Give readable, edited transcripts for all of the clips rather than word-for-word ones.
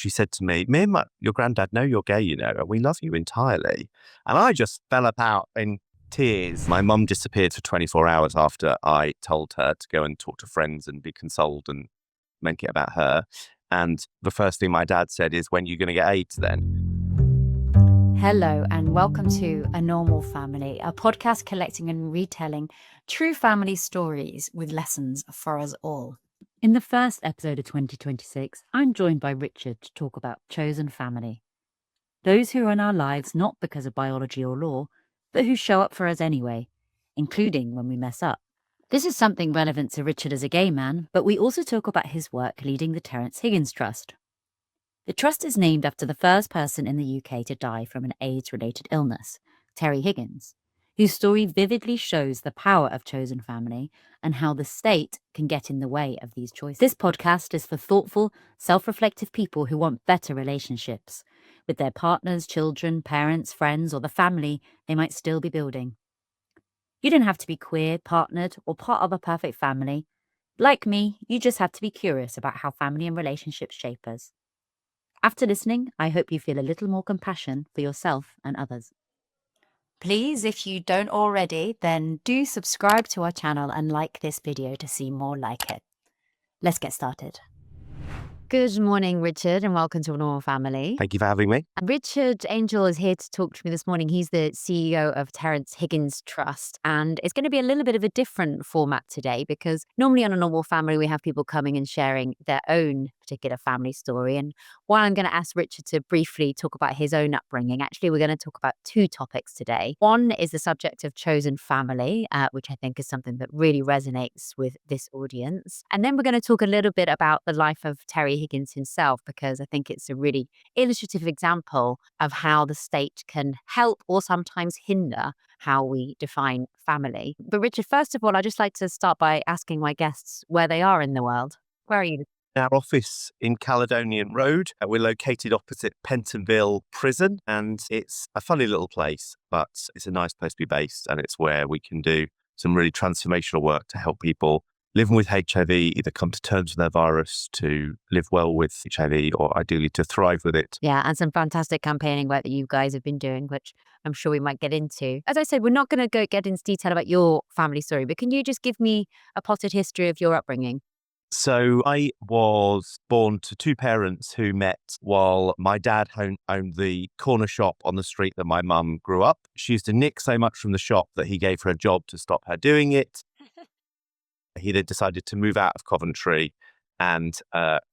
she said to me, your granddad know you're gay, and we love you entirely. And I just fell out in tears. My mum disappeared for 24 hours after I told her to go and talk to friends and be consoled and make it about her. And the first thing my dad said is, when are you going to get AIDS then? Hello and welcome to A Normal Family, a podcast collecting and retelling true family stories with lessons for us all. In the first episode of 2026, I'm joined by Richard to talk about chosen family. Those who are in our lives not because of biology or law, but who show up for us anyway, including when we mess up. This is something relevant to Richard as a gay man, but we also talk about his work leading the Terrence Higgins Trust. The trust is named after the first person in the UK to die from an AIDS-related illness, Terry Higgins, whose story vividly shows the power of chosen family and how the state can get in the way of these choices. This podcast is for thoughtful, self-reflective people who want better relationships with their partners, children, parents, friends, or the family they might still be building. You don't have to be queer, partnered, or part of a perfect family. Like me, you just have to be curious about how family and relationships shape us. After listening, I hope you feel a little more compassion for yourself and others. Please, if you don't already, then do subscribe to our channel and like this video to see more like it. Let's get started. Good morning, Richard, and welcome to A Normal Family. Thank you for having me. Richard Angell is here to talk to me this morning. He's the CEO of Terrence Higgins Trust, and it's going to be a little bit of a different format today because normally on A Normal Family, we have people coming and sharing their own particular family story. And while I'm going to ask Richard to briefly talk about his own upbringing, actually, we're going to talk about two topics today. One is the subject of chosen family, which I think is something that really resonates with this audience. And then we're going to talk a little bit about the life of Terry Higgins himself, because I think it's a really illustrative example of how the state can help or sometimes hinder how we define family. But Richard, first of all, I'd just like to start by asking my guests where they are in the world. Where are you? Our office in Caledonian Road. We're located opposite Pentonville Prison, and it's a funny little place, but it's a nice place to be based, and it's where we can do some really transformational work to help people living with HIV either come to terms with their virus, to live well with HIV, or ideally to thrive with it. Yeah, and some fantastic campaigning work that you guys have been doing, which I'm sure we might get into. As I said, we're not going to get into detail about your family story, but can you just give me a potted history of your upbringing? So I was born to two parents who met while my dad owned the corner shop on the street that my mum grew up. She used to nick so much from the shop that he gave her a job to stop her doing it. He then decided to move out of Coventry, and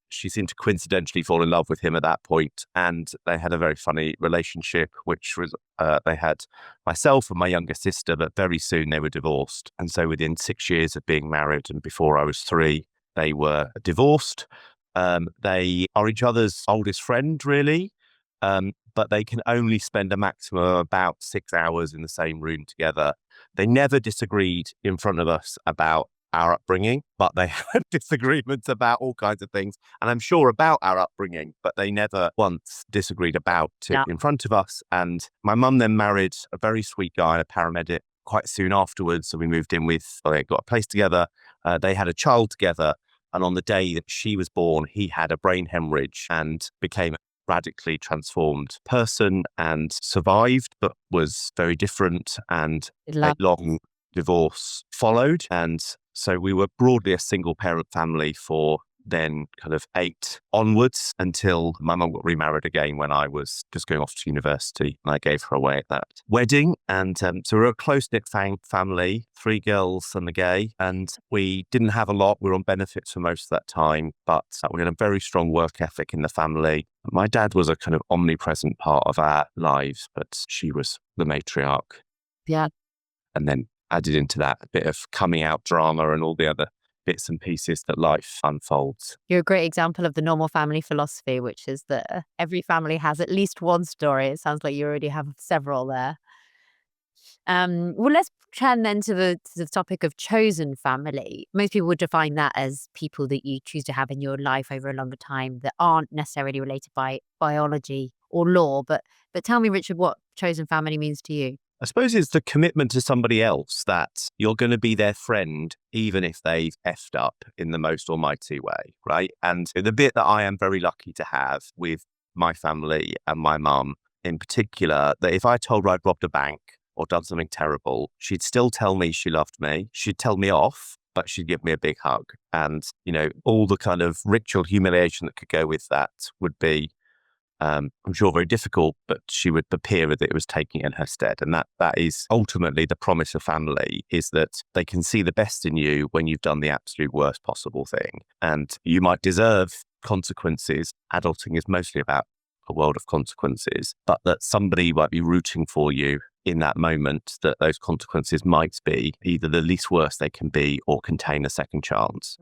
she seemed to coincidentally fall in love with him at that point. And they had a very funny relationship, which was they had myself and my younger sister, but very soon they were divorced. And so within 6 years of being married and before I was 3, they were divorced. They are each other's oldest friend, really, but they can only spend a maximum of about 6 hours in the same room together. They never disagreed in front of us about our upbringing, but they had disagreements about all kinds of things. And I'm sure about our upbringing, but they never once disagreed about it in front of us. And my mum then married a very sweet guy, a paramedic, quite soon afterwards. So we moved in they got a place together. They had a child together. And on the day that she was born, he had a brain hemorrhage and became a radically transformed person and survived, but was very different. And a long divorce followed. And so we were broadly a single parent family for then kind of 8 onwards until my mum got remarried again when I was just going off to university, and I gave her away at that wedding. And so we're a close-knit family, 3 girls and a gay, and we didn't have a lot. We were on benefits for most of that time, but we had a very strong work ethic in the family. My dad was a kind of omnipresent part of our lives, but she was the matriarch. Yeah. And then added into that a bit of coming out drama and all the other bits and pieces that life unfolds. You're a great example of the normal family philosophy, which is that every family has at least one story. It sounds like you already have several there. Well, let's turn then to the topic of chosen family. Most people would define that as people that you choose to have in your life over a longer time that aren't necessarily related by biology or law. But tell me, Richard, what chosen family means to you. I suppose it's the commitment to somebody else that you're going to be their friend, even if they've effed up in the most almighty way, right? And the bit that I am very lucky to have with my family and my mum in particular, that if I told her I'd robbed a bank or done something terrible, she'd still tell me she loved me. She'd tell me off, but she'd give me a big hug. And, all the kind of ritual humiliation that could go with that would be, I'm sure, very difficult, but she would appear that it was taking in her stead. And that is ultimately the promise of family, is that they can see the best in you when you've done the absolute worst possible thing. And you might deserve consequences. Adulting is mostly about a world of consequences, but that somebody might be rooting for you in that moment, that those consequences might be either the least worst they can be or contain a second chance.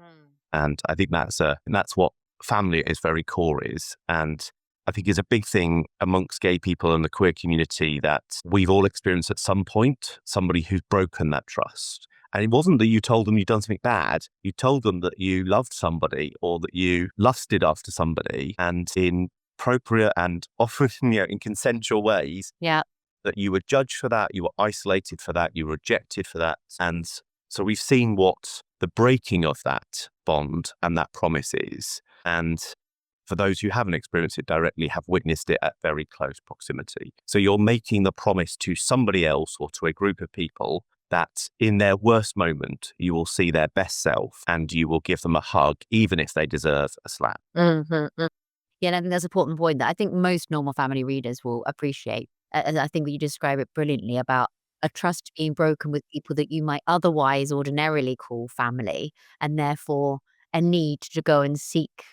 And I think that's what family at its very core is. And I think is a big thing amongst gay people and the queer community that we've all experienced at some point, somebody who's broken that trust. And it wasn't that you told them you'd done something bad. You told them that you loved somebody or that you lusted after somebody, and in appropriate and often, in consensual ways, that you were judged for that, you were isolated for that, you were rejected for that. And so we've seen what the breaking of that bond and that promise is. And for those who haven't experienced it directly, have witnessed it at very close proximity. So you're making the promise to somebody else or to a group of people that in their worst moment, you will see their best self and you will give them a hug, even if they deserve a slap. Mm-hmm. Yeah, and I think that's an important point that I think most normal family readers will appreciate. And I think that you describe it brilliantly about a trust being broken with people that you might otherwise ordinarily call family, and therefore a need to go and seek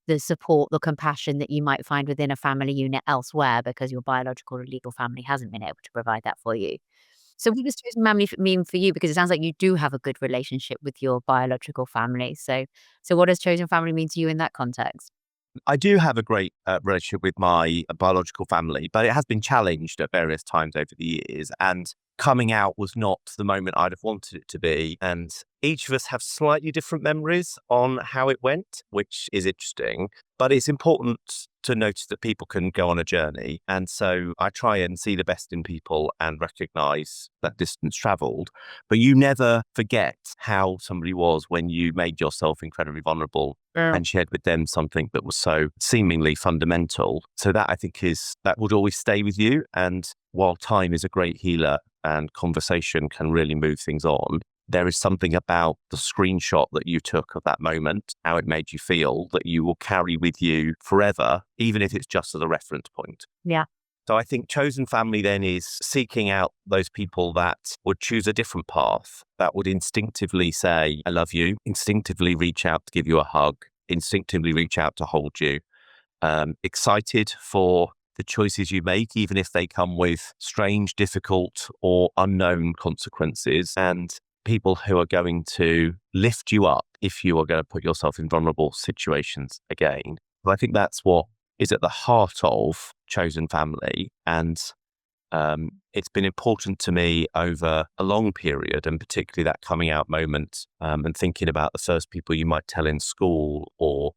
the support, the compassion that you might find within a family unit elsewhere because your biological or legal family hasn't been able to provide that for you. So what does chosen family mean for you? Because it sounds like you do have a good relationship with your biological family. So what does chosen family mean to you in that context? I do have a great relationship with my biological family, but it has been challenged at various times over the years. And coming out was not the moment I'd have wanted it to be. And each of us have slightly different memories on how it went, which is interesting. But it's important to notice that people can go on a journey. And so I try and see the best in people and recognize that distance traveled. But you never forget how somebody was when you made yourself incredibly vulnerable and shared with them something that was so seemingly fundamental. So that, I think, that would always stay with you. And while time is a great healer and conversation can really move things on, there is something about the screenshot that you took of that moment, how it made you feel, that you will carry with you forever, even if it's just as a reference point. Yeah. So I think chosen family then is seeking out those people that would choose a different path, that would instinctively say, I love you, instinctively reach out to give you a hug, instinctively reach out to hold you, excited for the choices you make, even if they come with strange, difficult or unknown consequences, and people who are going to lift you up if you are going to put yourself in vulnerable situations again. But I think that's what is at the heart of chosen family. And it's been important to me over a long period, and particularly that coming out moment, and thinking about the first people you might tell in school, or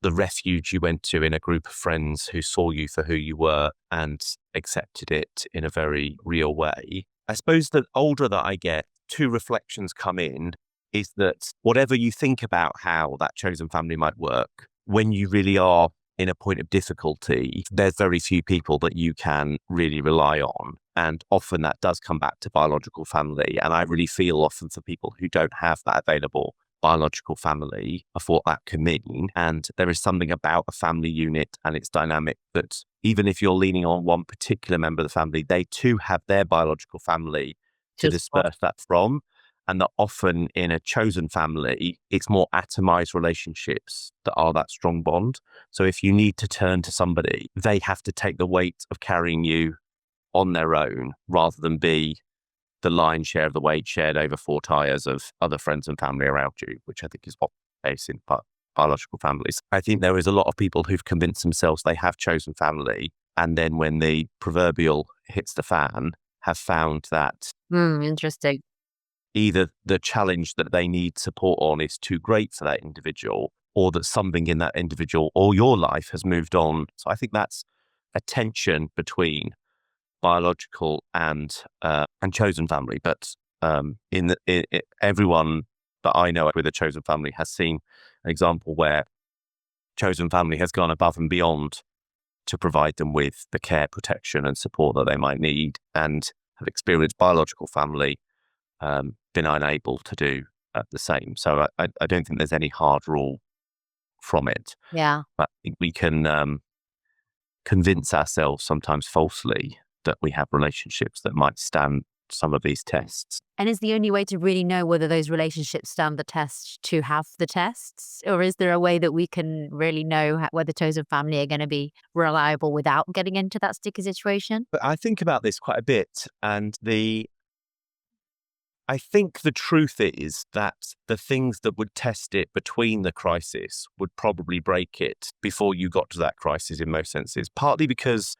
the refuge you went to in a group of friends who saw you for who you were and accepted it in a very real way. I suppose the older that I get, two reflections come in, is that whatever you think about how that chosen family might work, when you really are in a point of difficulty, there's very few people that you can really rely on. And often that does come back to biological family. And I really feel often for people who don't have that available biological family of what that can mean. And there is something about a family unit and its dynamic that even if you're leaning on one particular member of the family, they too have their biological family to disperse that from. And that often in a chosen family, it's more atomized relationships that are that strong bond. So if you need to turn to somebody, they have to take the weight of carrying you on their own rather than be the lion's share of the weight shared over four tires of other friends and family around you, which I think is what the case in biological families. I think there is a lot of people who've convinced themselves they have chosen family, and then when the proverbial hits the fan, have found that Interesting. either the challenge that they need support on is too great for that individual, or that something in that individual or your life has moved on. So I think that's a tension between biological and chosen family, but everyone that I know with a chosen family has seen an example where chosen family has gone above and beyond to provide them with the care, protection, and support that they might need, and have experienced biological family been unable to do the same. So I don't think there's any hard rule from it. Yeah. But I think we can convince ourselves, sometimes falsely, that we have relationships that might stand some of these tests. And is the only way to really know whether those relationships stand the test to have the tests? Or is there a way that we can really know whether chosen family are going to be reliable without getting into that sticky situation? But I think about this quite a bit, and I think the truth is that the things that would test it between the crisis would probably break it before you got to that crisis in most senses, partly because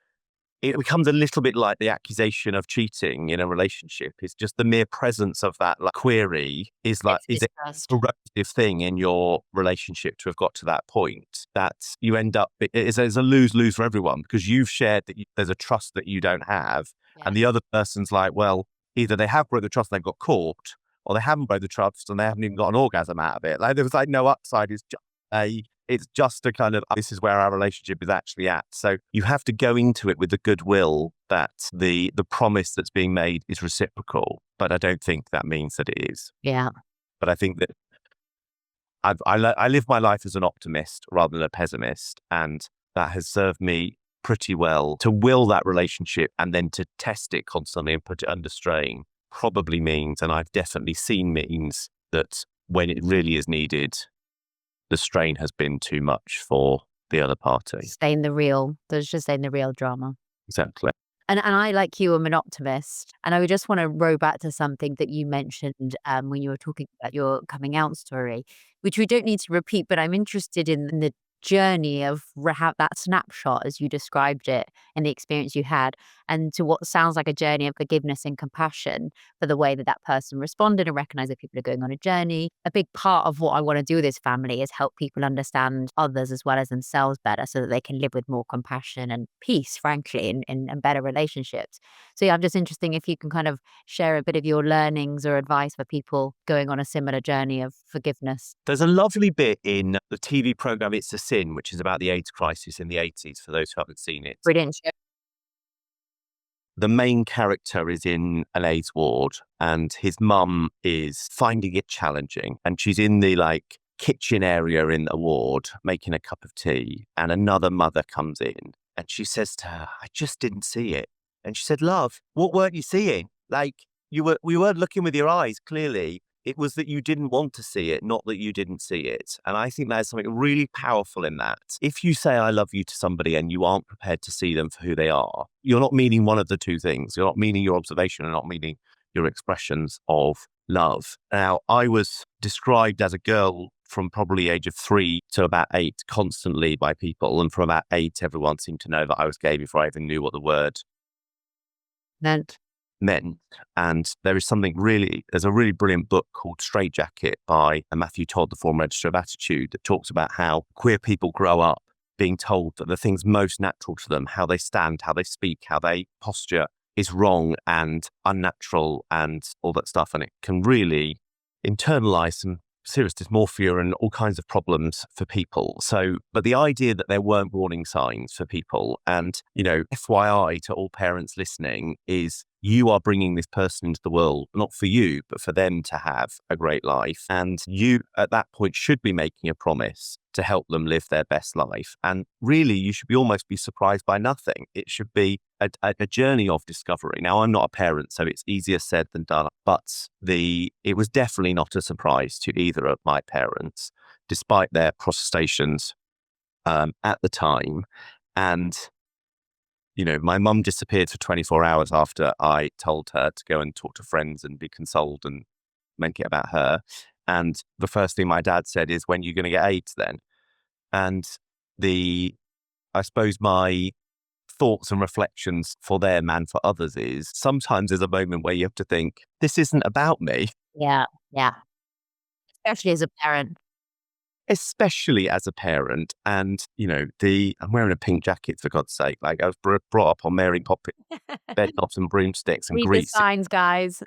it becomes a little bit like the accusation of cheating in a relationship. It's just the mere presence of that query is it a corrosive thing in your relationship to have got to that point that you end up, it's a lose-lose for everyone, because you've shared that there's a trust that you don't have. Yeah. And the other person's like, well, either they have broke the trust and they've got caught, or they haven't broke the trust and they haven't even got an orgasm out of it. Like, there was no upside. It's just a kind of, this is where our relationship is actually at. So you have to go into it with the goodwill that the promise that's being made is reciprocal. But I don't think that means that it is. Yeah. But I think that I live my life as an optimist rather than a pessimist. And that has served me pretty well. To will that relationship and then to test it constantly and put it under strain probably means, and I've definitely seen means, that when it really is needed, the strain has been too much for the other party. There's just staying the real drama. Exactly. And I, like you, am an optimist. And I would just want to row back to something that you mentioned when you were talking about your coming out story, which we don't need to repeat, but I'm interested in the journey of how that snapshot, as you described it, and the experience you had, and to what sounds like a journey of forgiveness and compassion for the way that that person responded, and recognize that people are going on a journey. A big part of what I want to do with this family is help people understand others as well as themselves better, so that they can live with more compassion and peace, frankly, and better relationships. So yeah, I'm just interested if you can kind of share a bit of your learnings or advice for people going on a similar journey of forgiveness. There's a lovely bit in the TV program It's a Sin, which is about the AIDS crisis in the 80s, for those who haven't seen it. Brilliant show. The main character is in an AIDS ward, and his mum is finding it challenging. And she's in the kitchen area in the ward making a cup of tea, and another mother comes in and she says to her, I just didn't see it. And she said, love, what weren't you seeing? We weren't looking with your eyes, clearly. It was that you didn't want to see it, not that you didn't see it. And I think there's something really powerful in that. If you say I love you to somebody and you aren't prepared to see them for who they are, you're not meaning one of the two things. You're not meaning your observation and not meaning your expressions of love. Now, I was described as a girl from probably age of 3 to about 8 constantly by people. And from about 8, everyone seemed to know that I was gay before I even knew what the word meant. And there's a really brilliant book called Straight Jacket by Matthew Todd, the former editor of Attitude, that talks about how queer people grow up being told that the things most natural to them, how they stand, how they speak, how they posture, is wrong and unnatural and all that stuff. And it can really internalize some serious dysmorphia and all kinds of problems for people. So, but the idea that there weren't warning signs for people, and, FYI to all parents listening, is you are bringing this person into the world, not for you, but for them to have a great life. And you, at that point, should be making a promise to help them live their best life. And really, you should almost be surprised by nothing. It should be a journey of discovery. Now, I'm not a parent, so it's easier said than done. But it was definitely not a surprise to either of my parents, despite their protestations at the time. And my mum disappeared for 24 hours after I told her to go and talk to friends and be consoled and make it about her. And the first thing my dad said is, when are you going to get AIDS then? And I suppose my thoughts and reflections for them and for others is, sometimes there's a moment where you have to think, this isn't about me. Yeah. Especially as a parent. especially as a parent. And, I'm wearing a pink jacket, for God's sake. Like, I was brought up on Mary Poppins, bedknobs and broomsticks and Read the grease. signs, guys.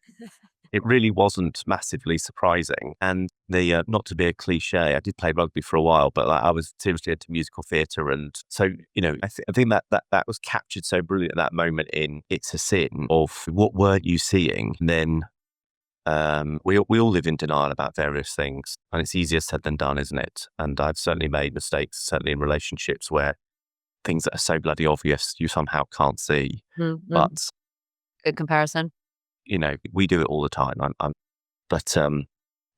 It really wasn't massively surprising. And not to be a cliche, I did play rugby for a while, but I was seriously into musical theatre. And so, I think that was captured so brilliant at that moment in It's a Sin of what weren't you seeing? And then we all live in denial about various things, and it's easier said than done, isn't it? And I've certainly made mistakes, certainly in relationships where things that are so bloody obvious you somehow can't see. Mm-hmm. But Good comparison. we do it all the time. But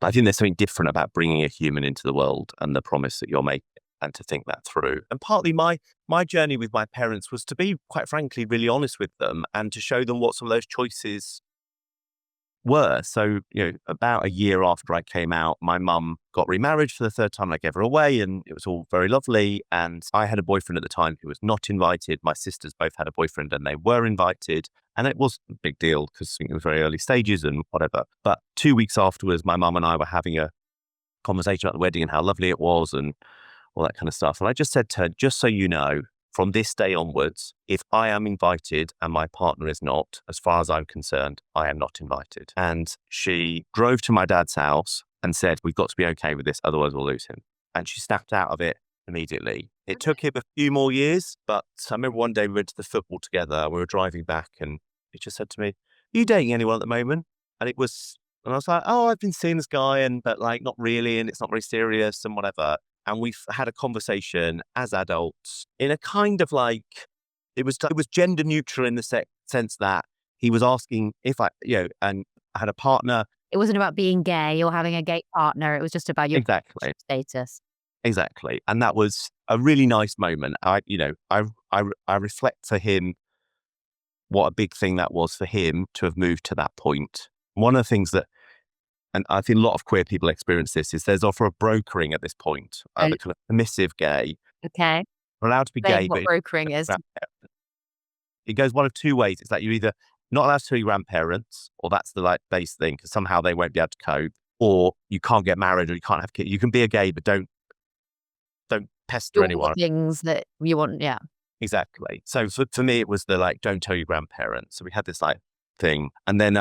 I think there's something different about bringing a human into the world and the promise that you're making, and to think that through. And partly my journey with my parents was to be, quite frankly, really honest with them and to show them what some of those choices were. So, about a year after I came out, my mum got remarried for the third time. I gave her away, and it was all very lovely. And I had a boyfriend at the time who was not invited. My sisters both had a boyfriend and they were invited. And it wasn't a big deal because it was very early stages and whatever. But 2 weeks afterwards, my mum and I were having a conversation about the wedding and how lovely it was and all that kind of stuff. And I just said to her, just so you know, from this day onwards, if I am invited and my partner is not, as far as I'm concerned, I am not invited. And she drove to my dad's house and said, we've got to be okay with this, otherwise we'll lose him. And she snapped out of it immediately. It took him a few more years, but I remember one day we went to the football together. We were driving back and he just said to me, are you dating anyone at the moment? And I was like, oh, I've been seeing this guy, but like, not really. And it's not very serious and whatever. And we've had a conversation as adults in a kind of like, it was gender neutral in the sense that he was asking if and I had a partner. It wasn't about being gay or having a gay partner. It was just about your status. Exactly. And that was a really nice moment. I reflect for him what a big thing that was for him to have moved to that point. One of the things that, and I think a lot of queer people experience this, is there's often a brokering at this point, the kind of permissive gay. Okay. We're allowed to be gay, what but brokering is. It goes one of two ways. It's that you're either not allowed to tell your grandparents, or that's the base thing, because somehow they won't be able to cope, or you can't get married, or you can't have kids. You can be a gay, but don't pester anyone. Things that you want, yeah. Exactly. So for me, it was don't tell your grandparents. So we had this thing, and then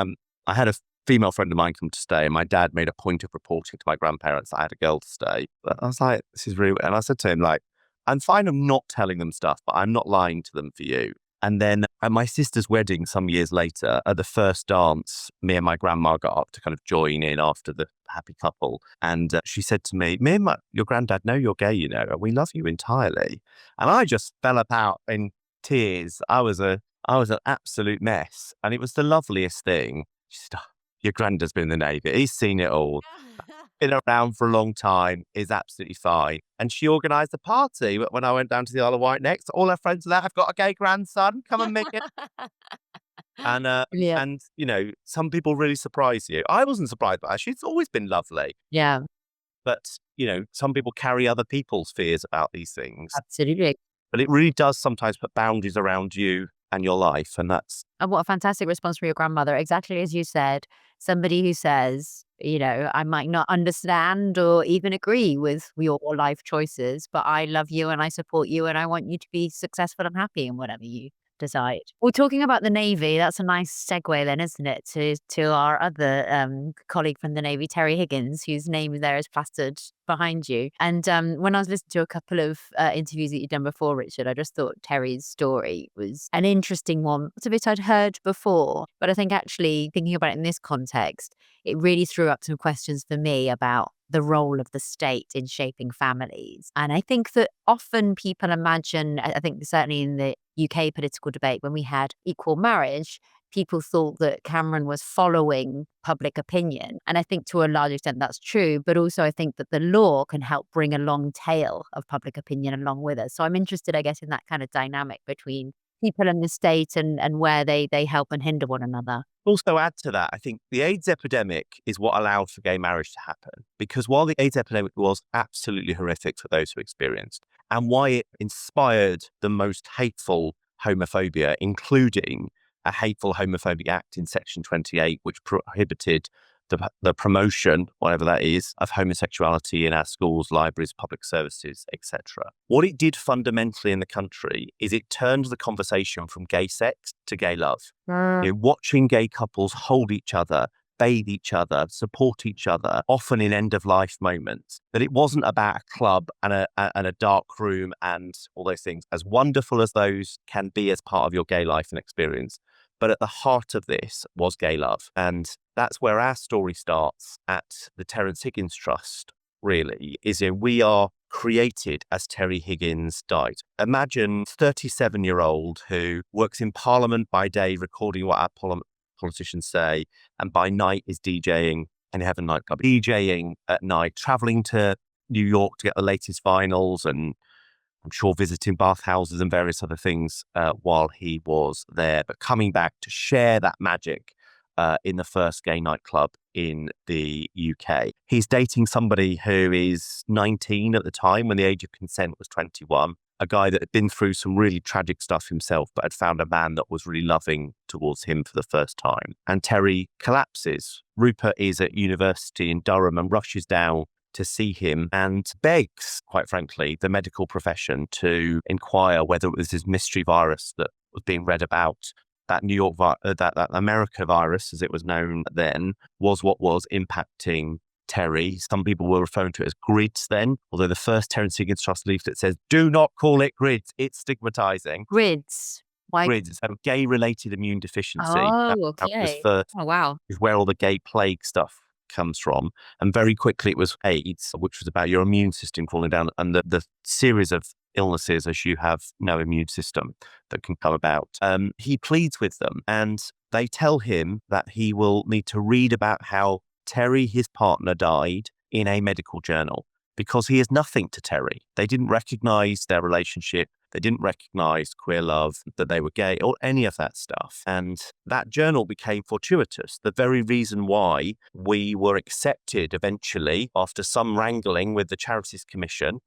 I had a female friend of mine come to stay, and my dad made a point of reporting to my grandparents that I had a girl to stay. But I was like, this is really, and I said to him, I'm fine of not telling them stuff, but I'm not lying to them for you. And then at my sister's wedding some years later, at the first dance, me and my grandma got up to kind of join in after the happy couple. And she said to me, your granddad know you're gay, and we love you entirely. And I just fell out in tears. I was an absolute mess. And it was the loveliest thing. She said, your granddad's been in the Navy. He's seen it all. Been around for a long time, is absolutely fine. And she organised a party when I went down to the Isle of Wight next. All her friends are there. I've got a gay grandson. Come and make it. And some people really surprise you. I wasn't surprised by her. She's always been lovely. Yeah. But, some people carry other people's fears about these things. Absolutely. But it really does sometimes put boundaries around you and your life. And what a fantastic response from your grandmother. Exactly as you said, somebody who says, I might not understand or even agree with your life choices, but I love you and I support you and I want you to be successful and happy in whatever you decide. Well, talking about the Navy, that's a nice segue then, isn't it, to our other colleague from the Navy, Terry Higgins, whose name there is plastered behind you. And when I was listening to a couple of interviews that you've done before, Richard, I just thought Terry's story was an interesting one. It's a bit I'd heard before, but I think actually thinking about it in this context, it really threw up some questions for me about the role of the state in shaping families. And I think that often people imagine, I think certainly in the UK political debate, when we had equal marriage, people thought that Cameron was following public opinion. And I think to a large extent that's true. But also I think that the law can help bring a long tail of public opinion along with us. So I'm interested, I guess, in that kind of dynamic between people and the state and where they help and hinder one another. Also add to that, I think the AIDS epidemic is what allowed for gay marriage to happen. Because while the AIDS epidemic was absolutely horrific for those who experienced, and why it inspired the most hateful homophobia, including a hateful homophobic act in Section 28, which prohibited the promotion, whatever that is, of homosexuality in our schools, libraries, public services, etc. What it did fundamentally in the country is it turned the conversation from gay sex to gay love. Watching gay couples hold each other, bathe each other, support each other, often in end-of-life moments. That it wasn't about a club and a dark room and all those things, as wonderful as those can be as part of your gay life and experience. But at the heart of this was gay love. And that's where our story starts at the Terrence Higgins Trust, really, is we are created as Terry Higgins died. Imagine 37-year-old who works in Parliament by day, recording what our politicians say, and by night is DJing and you have a nightclub. DJing at night, traveling to New York to get the latest vinyls, and I'm sure visiting bathhouses and various other things while he was there, but coming back to share that magic in the first gay nightclub in the UK. He's dating somebody who is 19 at the time when the age of consent was 21, a guy that had been through some really tragic stuff himself, but had found a man that was really loving towards him for the first time. And Terry collapses. Rupert is at university in Durham and rushes down to see him and begs, quite frankly, the medical profession to inquire whether it was this mystery virus that was being read about. That New York, that America virus, as it was known then, was what was impacting Terry. Some people were referring to it as grids then, although the first Terrence Higgins Trust leaflet says, do not call it grids, it's stigmatizing. Grids? Why? Grids, so gay-related immune deficiency. Oh, That was okay. first, Oh, wow. is where all the gay plague stuff comes from. And very quickly it was AIDS, which was about your immune system falling down, and the series of illnesses as you have no immune system that can come about. He pleads with them and they tell him that he will need to read about how Terry, his partner, died in a medical journal because he is nothing to Terry. They didn't recognize their relationship. They didn't recognize queer love, that they were gay, or any of that stuff. And that journal became fortuitous. The very reason why we were accepted eventually, after some wrangling with the Charities Commission,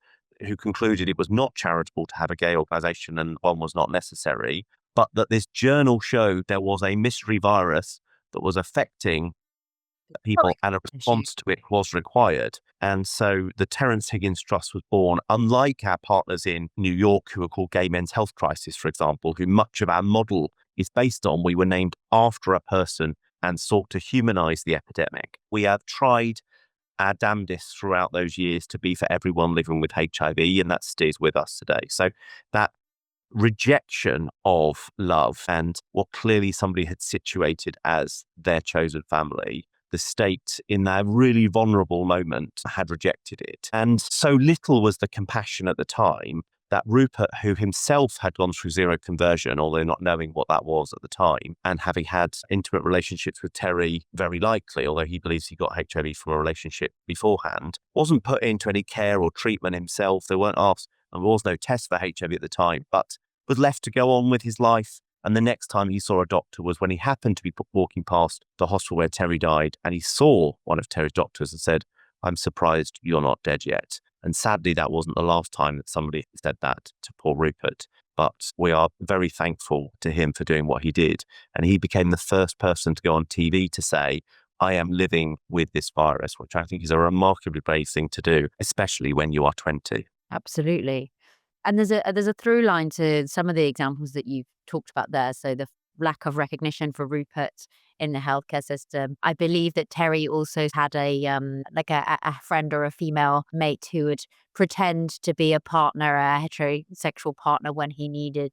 who concluded it was not charitable to have a gay organisation and one was not necessary, but that this journal showed there was a mystery virus that was affecting people and a response to it was required. And so the Terrence Higgins Trust was born, unlike our partners in New York who are called Gay Men's Health Crisis, for example, who much of our model is based on. We were named after a person and sought to humanize the epidemic. We have tried our damnedest throughout those years to be for everyone living with HIV, and that stays with us today. So that rejection of love and what clearly somebody had situated as their chosen family, the state in that really vulnerable moment had rejected it. And so little was the compassion at the time that Rupert, who himself had gone through zero conversion, although not knowing what that was at the time, and having had intimate relationships with Terry, very likely, although he believes he got HIV from a relationship beforehand, wasn't put into any care or treatment himself. They weren't asked, and there was no test for HIV at the time, but was left to go on with his life. And the next time he saw a doctor was when he happened to be walking past the hospital where Terry died, and he saw one of Terry's doctors and said, "I'm surprised you're not dead yet." And sadly, that wasn't the last time that somebody said that to poor Rupert. But we are very thankful to him for doing what he did. And he became the first person to go on TV to say, "I am living with this virus," which I think is a remarkably brave thing to do, especially when you are 20. Absolutely. And there's a through line to some of the examples that you've talked about there. So the lack of recognition for Rupert in the healthcare system. I believe that Terry also had a friend or a female mate who would pretend to be a partner, a heterosexual partner, when he needed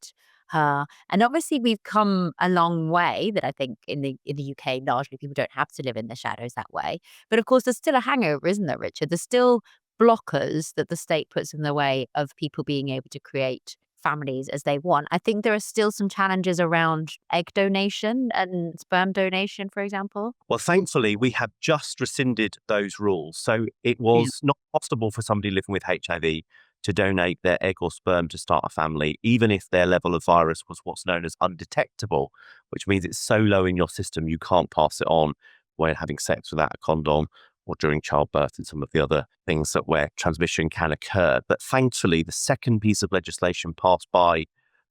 her. And obviously we've come a long way, that I think in the UK largely people don't have to live in the shadows that way. But of course there's still a hangover, isn't there, Richard? There's still blockers that the state puts in the way of people being able to create families as they want. I think there are still some challenges around egg donation and sperm donation, for example. Well, thankfully, we have just rescinded those rules. So it was not possible for somebody living with HIV to donate their egg or sperm to start a family, even if their level of virus was what's known as undetectable, which means it's so low in your system you can't pass it on when having sex without a condom or during childbirth and some of the other things that where transmission can occur. But thankfully, the second piece of legislation passed by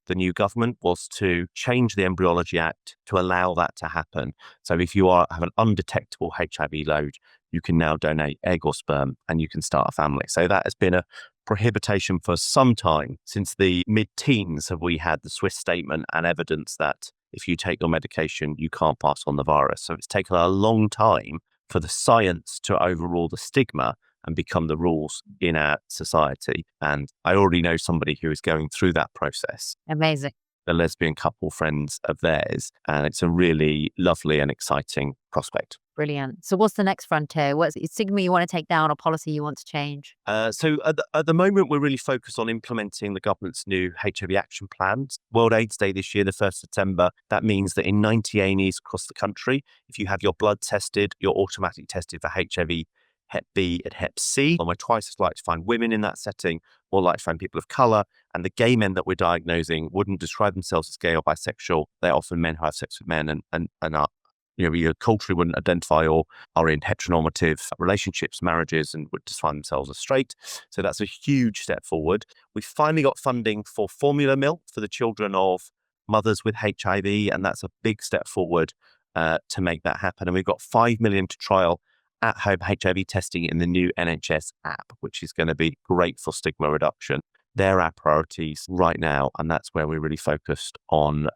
the new government was to change the Embryology Act to allow that to happen. So if you have an undetectable HIV load, you can now donate egg or sperm and you can start a family. So that has been a prohibition for some time. Since the mid-teens have we had the Swiss statement and evidence that if you take your medication, you can't pass on the virus. So it's taken a long time for the science to overrule the stigma and become the rules in our society. And I already know somebody who is going through that process. Amazing. A lesbian couple friends of theirs. And it's a really lovely and exciting prospect. Brilliant. So what's the next frontier? What's stigma you want to take down or policy you want to change? So at the moment, we're really focused on implementing the government's new HIV action plans. World AIDS Day this year, the 1st of September, that means that in 90 A&Es across the country, if you have your blood tested, you're automatically tested for HIV, Hep B and Hep C. And we're twice as likely to find women in that setting, more likely to find people of colour. And the gay men that we're diagnosing wouldn't describe themselves as gay or bisexual. They're often men who have sex with men and are, you culturally wouldn't identify or are in heteronormative relationships, marriages, and would define themselves as straight. So that's a huge step forward. We finally got funding for formula milk for the children of mothers with HIV, and that's a big step forward to make that happen. And we've got 5 million to trial at-home HIV testing in the new NHS app, which is going to be great for stigma reduction. They're our priorities right now, and that's where we're really focused on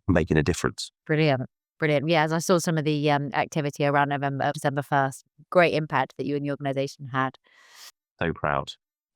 making a difference. Brilliant. Yeah, as I saw some of the activity around December 1st, great impact that you and the organisation had. So proud.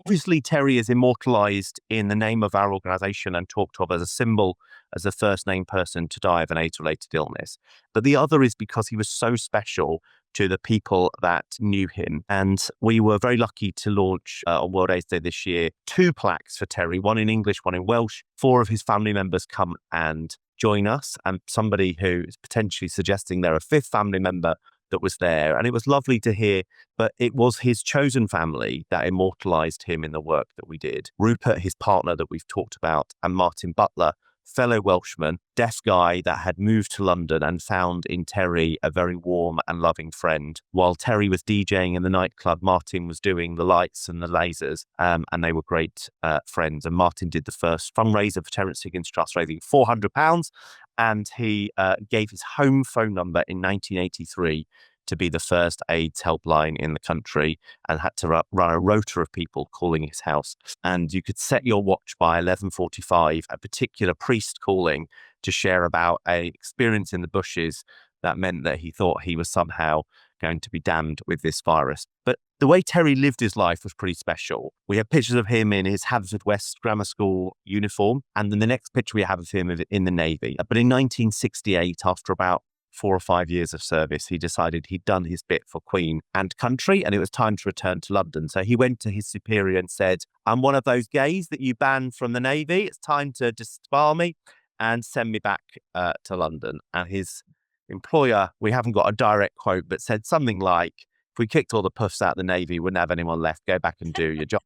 Obviously, Terry is immortalised in the name of our organisation and talked of as a symbol, as the first named person to die of an AIDS-related illness. But the other is because he was so special to the people that knew him. And we were very lucky to launch on World AIDS Day this year 2 plaques for Terry, one in English, one in Welsh. 4 of his family members come and join us, and somebody who is potentially suggesting they're a 5th family member that was there. And it was lovely to hear, but it was his chosen family that immortalised him in the work that we did. Rupert, his partner that we've talked about, and Martin Butler, fellow Welshman, deaf guy that had moved to London and found in Terry a very warm and loving friend. While Terry was DJing in the nightclub, Martin was doing the lights and the lasers, and they were great friends. And Martin did the first fundraiser for Terrence Higgins Trust, raising £400, and he gave his home phone number in 1983 to be the first AIDS helpline in the country, and had to run a rota of people calling his house. And you could set your watch by 11:45, a particular priest calling to share about a experience in the bushes that meant that he thought he was somehow going to be damned with this virus. But the way Terry lived his life was pretty special. We have pictures of him in his Haverfordwest Grammar School uniform, and then the next picture we have of him in the Navy. But in 1968, after about 4 or 5 years of service, he decided he'd done his bit for Queen and country, and it was time to return to London. So he went to his superior and said, "I'm one of those gays that you banned from the Navy. It's time to disbar me and send me back to London." And his employer, we haven't got a direct quote, but said something like, "If we kicked all the puffs out of the Navy, we wouldn't have anyone left. Go back and do your job."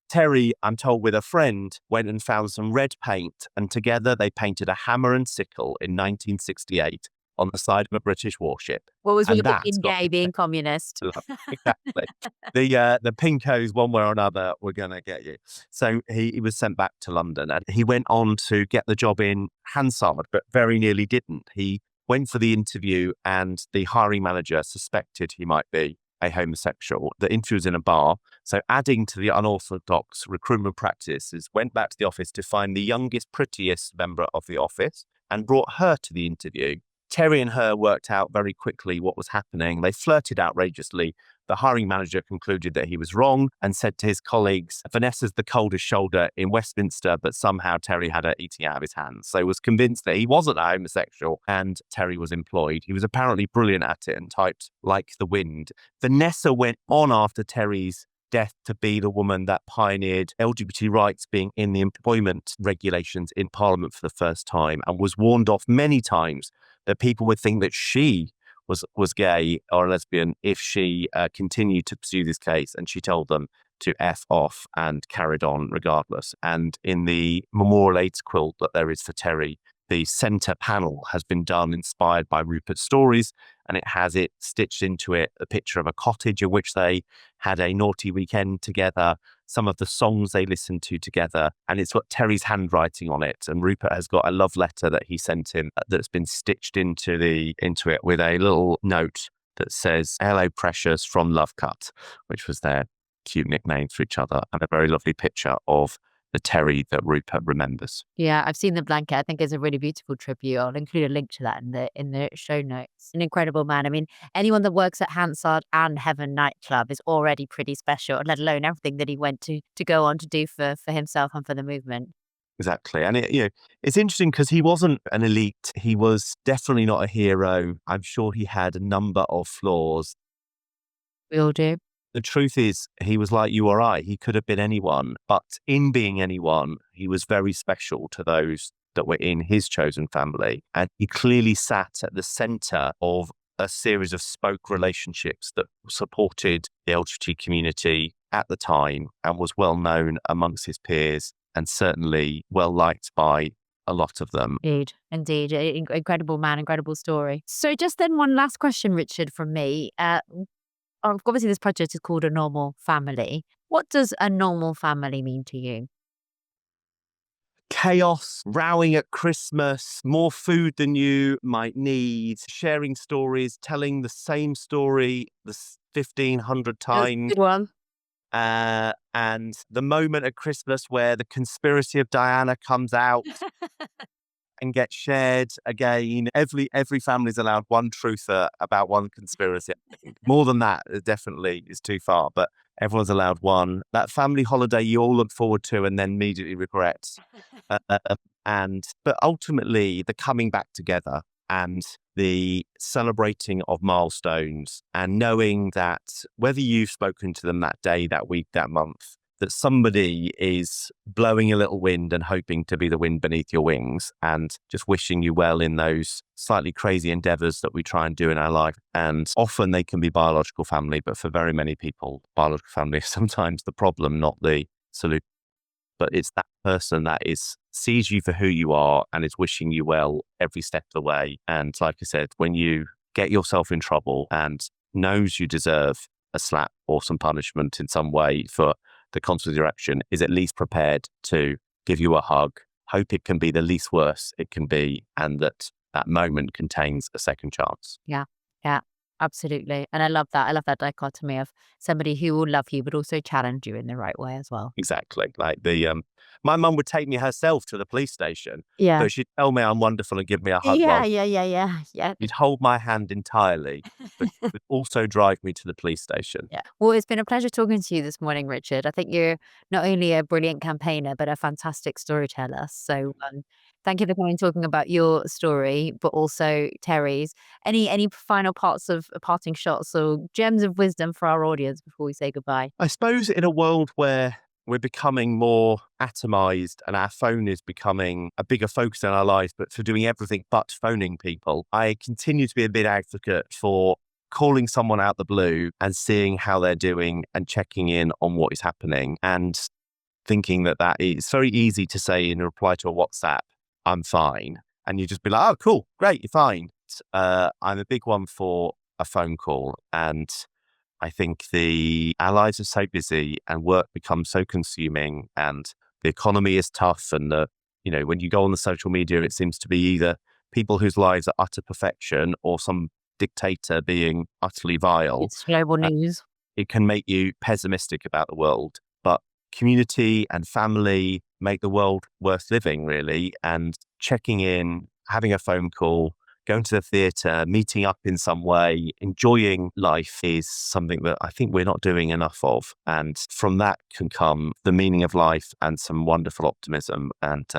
Terry, I'm told, with a friend, went and found some red paint, and together they painted a hammer and sickle in 1968 on the side of a British warship. What was And with that's being got gay, being communist? Exactly. The pinkos, one way or another, were going to get you. So he was sent back to London, and he went on to get the job in Hansard, but very nearly didn't. He went for the interview, and the hiring manager suspected he might be a homosexual. The interview was in a bar. So adding to the unorthodox recruitment practices, went back to the office to find the youngest, prettiest member of the office and brought her to the interview. Terry and her worked out very quickly what was happening. They flirted outrageously. The hiring manager concluded that he was wrong and said to his colleagues, "Vanessa's the coldest shoulder in Westminster," but somehow Terry had her eating out of his hands. So he was convinced that he wasn't a homosexual, and Terry was employed. He was apparently brilliant at it and typed like the wind. Vanessa went on after Terry's death to be the woman that pioneered LGBT rights being in the employment regulations in Parliament for the first time, and was warned off many times that people would think that she was gay or a lesbian if she continued to pursue this case. And she told them to F off and carried on regardless. And in the memorial AIDS quilt that there is for Terry, the centre panel has been done inspired by Rupert's stories, and it has it stitched into it a picture of a cottage in which they had a naughty weekend together, some of the songs they listened to together, and it's got Terry's handwriting on it. And Rupert has got a love letter that he sent him that's been stitched into it with a little note that says, "Hello, precious," from Lovecut, which was their cute nickname for each other, and a very lovely picture of the Terry that Rupert remembers. Yeah, I've seen the blanket. I think it's a really beautiful tribute. I'll include a link to that in the show notes. An incredible man. I mean, anyone that works at Hansard and Heaven nightclub is already pretty special, let alone everything that he went to go on to do for himself and for the movement. Exactly. And it's interesting because he wasn't an elite. He was definitely not a hero. I'm sure he had a number of flaws. We all do. The truth is, he was like you or I. He could have been anyone, but in being anyone, he was very special to those that were in his chosen family. And he clearly sat at the center of a series of spoke relationships that supported the LGBT community at the time and was well known amongst his peers and certainly well liked by a lot of them. Indeed. Incredible man, incredible story. So just then one last question, Richard, from me. Obviously, this project is called A Normal Family. What does a normal family mean to you? Chaos, rowing at Christmas, more food than you might need, sharing stories, telling the same story 1,500 times. Good one. And the moment at Christmas where the conspiracy of Diana comes out and gets shared again. Every family's allowed one truther about one conspiracy. More than that, it definitely is too far, but everyone's allowed one. That family holiday you all look forward to and then immediately regret. But ultimately, the coming back together and the celebrating of milestones and knowing that whether you've spoken to them that day, that week, that month, that somebody is blowing a little wind and hoping to be the wind beneath your wings and just wishing you well in those slightly crazy endeavors that we try and do in our life. And often they can be biological family, but for very many people, biological family is sometimes the problem, not the solution. But it's that person that sees you for who you are and is wishing you well every step of the way. And like I said, when you get yourself in trouble and knows you deserve a slap or some punishment in some way for the consequence of your action, is at least prepared to give you a hug, hope it can be the least worse it can be, and that moment contains a second chance. Yeah, absolutely. And I love that. I love that dichotomy of somebody who will love you, but also challenge you in the right way as well. Exactly. Like my mum would take me herself to the police station. Yeah. So she'd tell me I'm wonderful and give me a hug. Yeah. You'd hold my hand entirely, but you would also drive me to the police station. Yeah. Well, it's been a pleasure talking to you this morning, Richard. I think you're not only a brilliant campaigner, but a fantastic storyteller. So thank you for coming and talking about your story, but also Terry's. Any final parting shots or gems of wisdom for our audience before we say goodbye? I suppose in a world where we're becoming more atomized and our phone is becoming a bigger focus in our lives, but for doing everything but phoning people, I continue to be a big advocate for calling someone out the blue and seeing how they're doing and checking in on what is happening and thinking that it's very easy to say in a reply to a WhatsApp, "I'm fine." And you just be like, "Oh, cool, great, you're fine." I'm a big one for a phone call. And I think our lives are so busy and work becomes so consuming and the economy is tough. And when you go on the social media, it seems to be either people whose lives are utter perfection or some dictator being utterly vile. It's global news. It can make you pessimistic about the world, but community and family make the world worth living, really. And checking in, having a phone call, going to the theatre, meeting up in some way, enjoying life is something that I think we're not doing enough of. And from that can come the meaning of life and some wonderful optimism. And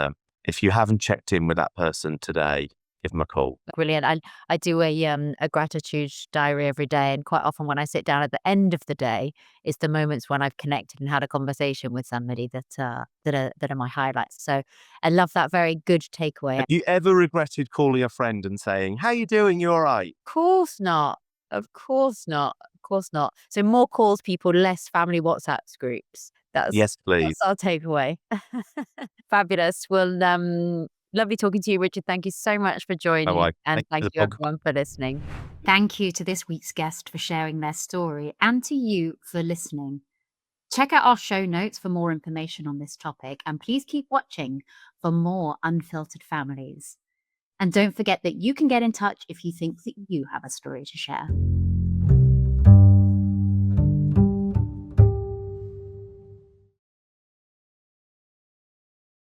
if you haven't checked in with that person today, give them a call. Brilliant. I do a gratitude diary every day, and quite often when I sit down at the end of the day, it's the moments when I've connected and had a conversation with somebody that are my highlights. So I love that. Very good takeaway. Have you ever regretted calling a friend and saying, "How you doing? You all right?" Of course not. Of course not. Of course not. So more calls, people, less family WhatsApp groups. Yes, please. That's our takeaway. Fabulous. Well, Lovely talking to you, Richard. Thank you so much for joining. Bye-bye. And Thank you thank for you, the everyone, for listening. Thank you to this week's guest for sharing their story and to you for listening. Check out our show notes for more information on this topic, and please keep watching for more Unfiltered Families. And don't forget that you can get in touch if you think that you have a story to share.